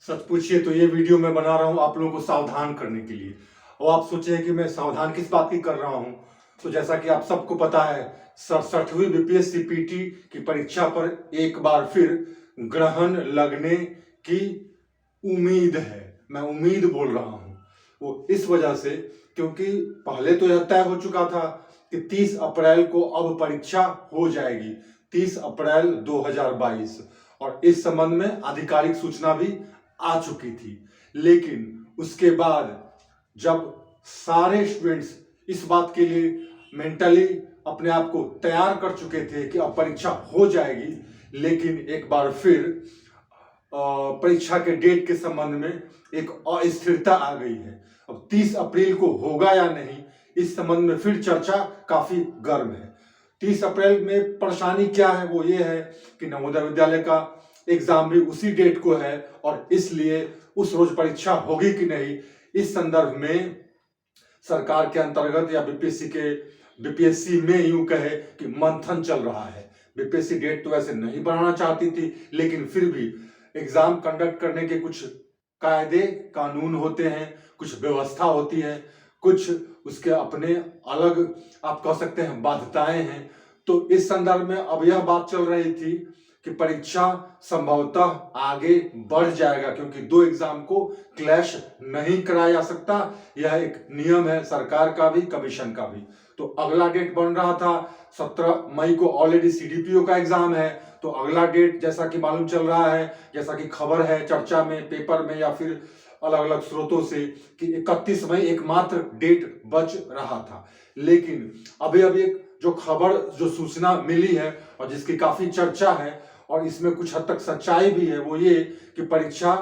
सच पूछिए तो ये वीडियो मैं बना रहा हूँ आप लोगों को सावधान करने के लिए। और आप सोचे कि मैं सावधान किस बात की कर रहा हूँ। तो जैसा कि आप सबको पता है 67वीं बीपीएससी पीटी की परीक्षा पर एक बार फिर ग्रहण लगने की उम्मीद है। मैं उम्मीद बोल रहा हूँ वो इस वजह से क्योंकि पहले तो यह तय हो चुका था कि 30 अप्रैल को अब परीक्षा हो जाएगी, 30 अप्रैल 2022। और इस संबंध में आधिकारिक सूचना भी आ चुकी थी। लेकिन उसके बाद जब सारे स्टूडेंट्स इस बात के लिए मेंटली अपने आप को तैयार कर चुके थे कि अब परीक्षा हो जाएगी, लेकिन एक बार फिर परीक्षा के डेट के संबंध में एक अस्थिरता आ गई है। अब 30 अप्रैल को होगा या नहीं, इस संबंध में फिर चर्चा काफी गर्म है। 30 अप्रैल में परेशानी क्या है, वो ये है कि नवोदय विद्यालय का एग्जाम भी उसी डेट को है और इसलिए उस रोज परीक्षा होगी कि नहीं, इस संदर्भ में सरकार के अंतर्गत या बीपीएससी में यूं कहे कि मंथन चल रहा है। बीपीएससी डेट तो वैसे नहीं बढ़ाना चाहती थी, लेकिन फिर भी एग्जाम कंडक्ट करने के कुछ कायदे कानून होते हैं, कुछ व्यवस्था होती है, कुछ उसके अपने अलग आप कह सकते हैं बाध्यताएं हैं। तो इस संदर्भ में अब यह बात चल रही थी कि परीक्षा संभवतः आगे बढ़ जाएगा क्योंकि दो एग्जाम को क्लैश नहीं कराया जा सकता। यह एक नियम है सरकार का भी, कमीशन का भी। तो अगला डेट बन रहा था 17 मई को, ऑलरेडी सीडीपीओ का एग्जाम है। तो अगला डेट जैसा कि मालूम चल रहा है, जैसा कि खबर है चर्चा में, पेपर में या फिर अलग अलग स्रोतों से, कि 31 मई एकमात्र डेट बच रहा था। लेकिन अभी अभी जो खबर, जो सूचना मिली है और जिसकी काफी चर्चा है और इसमें कुछ हद तक सच्चाई भी है, वो ये कि परीक्षा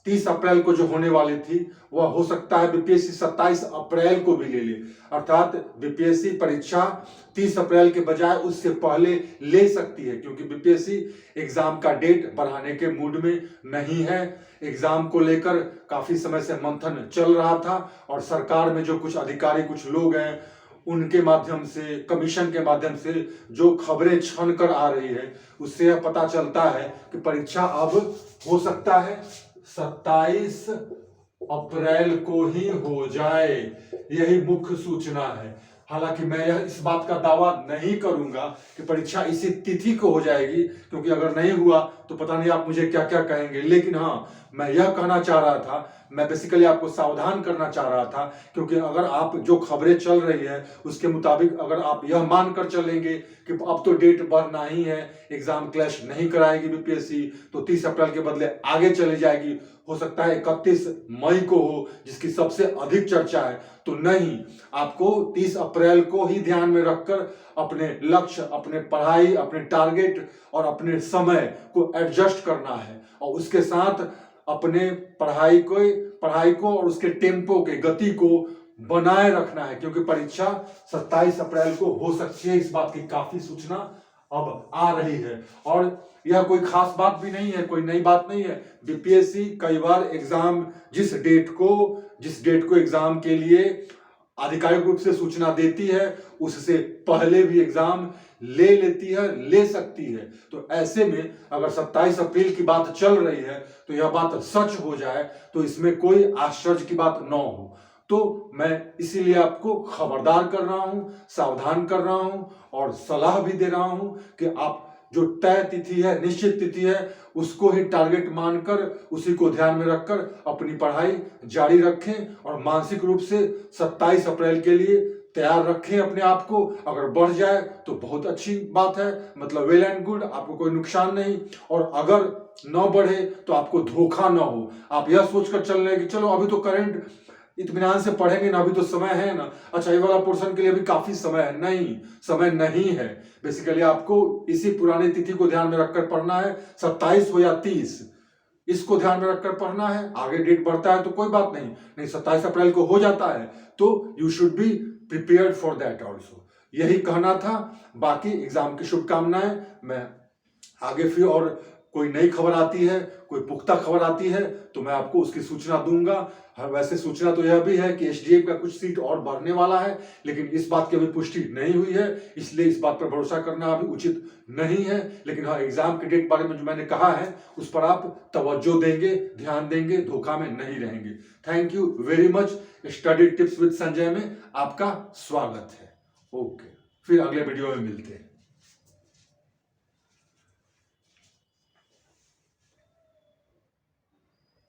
30 अप्रैल को जो होने वाली थी वह हो सकता है बीपीएससी 27 अप्रैल को भी ले ले। अर्थात बीपीएससी परीक्षा 30 अप्रैल के बजाय उससे पहले ले सकती है क्योंकि बीपीएससी एग्जाम का डेट बढ़ाने के मूड में नहीं है। एग्जाम को लेकर काफी समय से मंथन चल रहा था और सरकार में जो कुछ अधिकारी, कुछ लोग हैं, उनके माध्यम से, कमीशन के माध्यम से जो खबरें छन कर आ रही है, उससे यह पता चलता है कि परीक्षा अब हो सकता है 27 अप्रैल को ही हो जाए। यही मुख्य सूचना है। हालांकि मैं यह इस बात का दावा नहीं करूंगा कि परीक्षा इसी तिथि को हो जाएगी, क्योंकि अगर नहीं हुआ तो पता नहीं आप मुझे क्या क्या कहेंगे। लेकिन हाँ, मैं यह कहना चाह रहा था, मैं बेसिकली आपको सावधान करना चाह रहा था, क्योंकि अगर आप जो खबरें चल रही है उसके मुताबिक अगर आप यह मानकर चलेंगे कि अब तो डेट बढ़ना ही है, एग्जाम क्लैश नहीं कराएगी बीपीएससी, तो 30 अप्रैल के बदले आगे चली जाएगी, हो सकता है 31 मई को हो, जिसकी सबसे अधिक चर्चा है। तो नहीं, आपको 30 अप्रैल को ही ध्यान में रखकर अपने लक्ष्य, अपने पढ़ाई, अपने टारगेट और अपने समय को एडजस्ट करना है और उसके साथ अपने पढ़ाई को और उसके टेम्पो के गति को बनाए रखना है, क्योंकि परीक्षा 27 अप्रैल को हो सकती है। इस बात की काफी सूचना अब आ रही है और यह कोई खास बात भी नहीं है, कोई नई बात नहीं है। बीपीएससी कई बार एग्जाम जिस डेट को एग्जाम के लिए आधिकारिक रूप से सूचना देती है, उससे पहले भी एग्जाम ले लेती है, ले सकती है। तो ऐसे में अगर 27 अप्रैल की बात चल रही है तो यह बात सच हो जाए तो इसमें कोई आश्चर्य की बात न हो। तो मैं इसीलिए आपको खबरदार कर रहा हूं, सावधान कर रहा हूं और सलाह भी दे रहा हूं कि आप जो तय तिथि है, निश्चित तिथि है, उसको ही टारगेट मानकर, उसी को ध्यान में रखकर अपनी पढ़ाई जारी रखें और मानसिक रूप से 27 अप्रैल के लिए तैयार रखें अपने आप को। अगर बढ़ जाए तो बहुत अच्छी बात है, मतलब वेल एंड गुड, आपको कोई नुकसान नहीं। और अगर न बढ़े तो आपको धोखा न हो, आप यह सोचकर चल रहे कि चलो अभी तो करंट इत्मीनान से पढ़ेंगे ना, अभी तो समय है ना, अच्छा ये वाला पोर्शन के लिए भी काफी समय है। नहीं, समय नहीं है। बेसिकली आपको इसी पुरानी तिथि को ध्यान में रखकर पढ़ना है, 27 हो या 30, इसको ध्यान में रखकर पढ़ना है। आगे डेट बढ़ता है तो कोई बात नहीं, 27 अप्रैल को हो जाता है तो you should be prepared for that also. यही कहना था। बाकी एग्जाम की शुभकामनाएं। मैं आगे फिर और कोई नई खबर आती है, कोई पुख्ता खबर आती है तो मैं आपको उसकी सूचना दूंगा। वैसे सूचना तो यह भी है कि एसडीएफ का कुछ सीट और बढ़ने वाला है, लेकिन इस बात की अभी पुष्टि नहीं हुई है, इसलिए इस बात पर भरोसा करना अभी उचित नहीं है। लेकिन हाँ, एग्जाम के डेट बारे में जो मैंने कहा है उस पर आप तवज्जो देंगे, ध्यान देंगे, धोखा में नहीं रहेंगे। Thank you very much. Study tips with Sanjay में आपका स्वागत है। ओके, फिर अगले वीडियो में मिलते हैं।